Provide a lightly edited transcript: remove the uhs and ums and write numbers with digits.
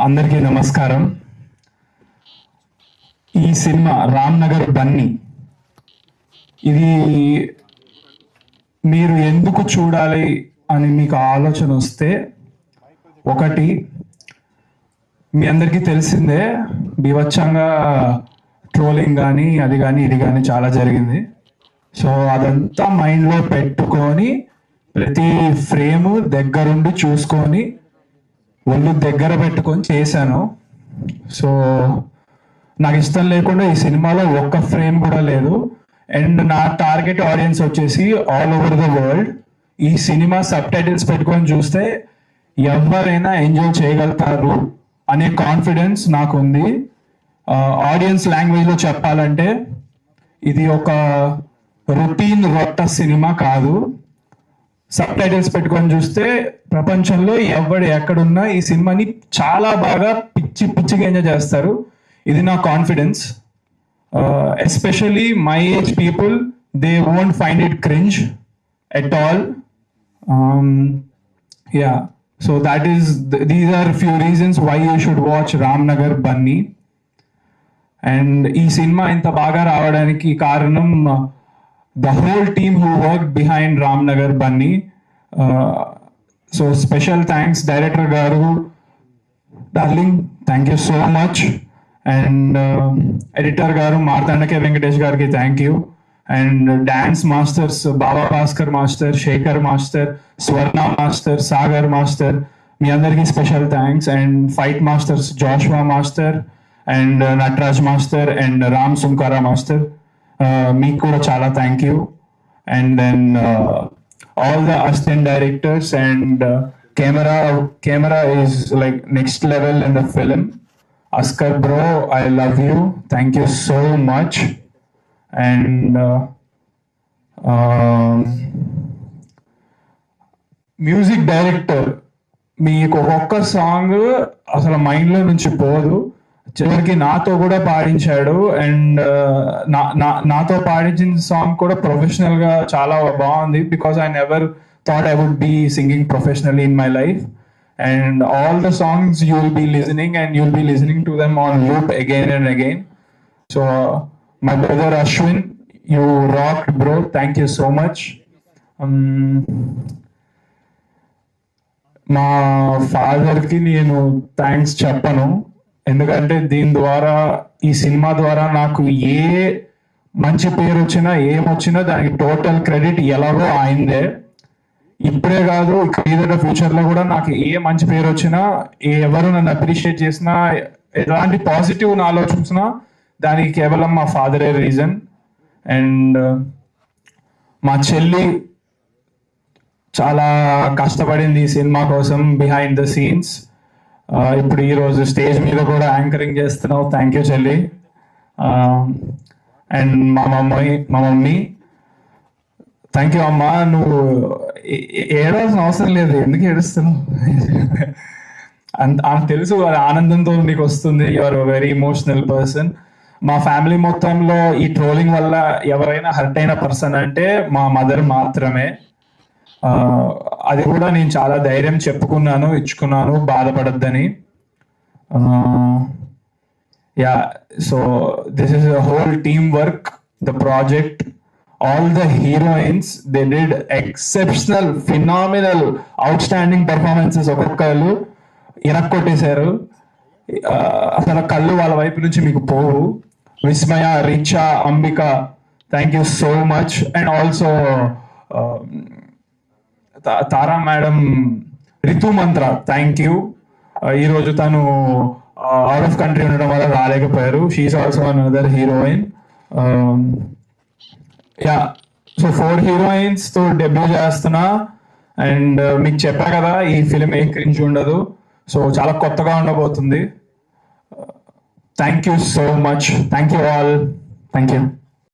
అందరికీ నమస్కారం. ఈ సినిమా రామ్ నగర్ బన్నీ, ఇది మీరు ఎందుకు చూడాలి అని మీకు ఆలోచన వస్తే, ఒకటి మీ అందరికీ తెలిసిందే, బీభత్సంగా ట్రోలింగ్ కానీ అది కానీ ఇది కానీ చాలా జరిగింది. సో అదంతా మైండ్లో పెట్టుకొని ప్రతి ఫ్రేమ్ దగ్గరుండి చూసుకొని ఒళ్ళు దగ్గర పెట్టుకొని చేశాను. సో నాకు ఇష్టం లేకుండా ఈ సినిమాలో ఒక్క ఫ్రేమ్ కూడా లేదు. అండ్ నా టార్గెట్ ఆడియన్స్ వచ్చేసి ఆల్ ఓవర్ ద వరల్డ్. ఈ సినిమా సబ్ టైటిల్స్ పెట్టుకొని చూస్తే ఎవరైనా ఎంజాయ్ చేయగలుగుతారు అనే కాన్ఫిడెన్స్ నాకు ఉంది. ఆడియన్స్ లాంగ్వేజ్లో చెప్పాలంటే ఇది ఒక రొటీన్ రొట్ట సినిమా కాదు. సబ్ టైటిల్స్ పెట్టుకొని చూస్తే ప్రపంచంలో ఎవడు ఎక్కడున్నా ఈ సినిమాని చాలా బాగా పిచ్చిగా ఎంజాయ్ చేస్తారు. ఇది నా confidence. Especially my age people, they won't find it cringe at all. Yeah, so that is, these are few reasons why you should watch Ramnagar Bunny. And ఈ సినిమా ఇంత బాగా రావడానికి కారణం the whole team who worked behind Ramnagar Bunny. So special thanks director garu, darling, thank you so much. And editor garu Martandake Venkatesh gariki thank you. And dance masters Baba Bhaskar master, Shekhar master, Swarna master, Sagar master, మీ అందరికి special thanks. And fight masters Joshua master and Nataraj master and Ram Sunkara master, మీకు కూడా చాలా thank you. And then all the assistant directors and camera is like next level in the film. Askar bro, I love you, thank you so much. And music director, మీకు ఒక్కొక్క song అసలు మైండ్లో నుంచి పోదు. చివరికి నాతో కూడా పాడించాడు. అండ్ నాతో పాడించిన సాంగ్ కూడా ప్రొఫెషనల్ గా చాలా బాగుంది. Because I never thought I would be singing professionally in my life. And all the songs you will be listening and you will be listening to them on loop again and again. So my brother Ashwin, you rocked bro, thank you so much. మా ఫాదర్కి నేను thanks చెప్పను, ఎందుకంటే దీని ద్వారా, ఈ cinema ద్వారా నాకు ఏ మంచి పేరు వచ్చినా ఏమొచ్చినా దానికి టోటల్ క్రెడిట్ ఎలాగో ఆయనదే. ఇప్పుడే కాదు, ఏదైనా ఫ్యూచర్లో కూడా నాకు ఏ మంచి పేరు వచ్చినా, ఎవరు నన్ను అప్రిషియేట్ చేసినా, ఎలాంటి పాజిటివ్ నాలో చూసినా దానికి కేవలం మా ఫాదరే రీజన్. అండ్ మా చెల్లి చాలా కష్టపడింది ఈ సినిమా కోసం బిహైండ్ ద సీన్స్. ఇప్పుడు ఈరోజు స్టేజ్ మీద కూడా యాంకరింగ్ చేస్తున్నావు, థ్యాంక్ యూ చెల్లి. అండ్ మా మమ్మీ, థ్యాంక్ యూ అమ్మా. నువ్వు ఏడవలసిన అవసరం లేదు, ఎందుకు ఏడుస్తున్నావు? ఆమెకు తెలుసు ఆనందంతో నీకు వస్తుంది. You are very emotional person. మా ఫ్యామిలీ మొత్తంలో ఈ ట్రోలింగ్ వల్ల ఎవరైనా హర్ట్ అయిన పర్సన్ అంటే మా మదర్ మాత్రమే. అది కూడా నేను చాలా ధైర్యం చెప్పుకున్నాను, ఇచ్చుకున్నాను, బాధపడద్దని. Yeah, so this is a whole team work, the project. All the heroines, they did exceptional, phenomenal, outstanding performances. ఒక్కొక్కరు ఇరక్కొట్టేశారు. అసలు కళ్ళు వాళ్ళ వైపు నుంచి మీకు పోవు. Vismaya, Richa, Ambika, thank you so much. And also Tara madam, Ritu Mantra, thank you. ఈరోజు తను అవుట్ ఆఫ్ కంట్రీ ఉండడం వల్ల రాలేకపోయారు. She is also another heroine. Yeah, so 4 heroines తో డెబ్యూ చేస్తున్నా. అండ్ మీకు చెప్పా కదా, ఈ ఫిలిం ఏ క్రింజ్ ఉండదు. సో చాలా కొత్తగా ఉండబోతుంది. Thank you so much. Thank you all. Thank you.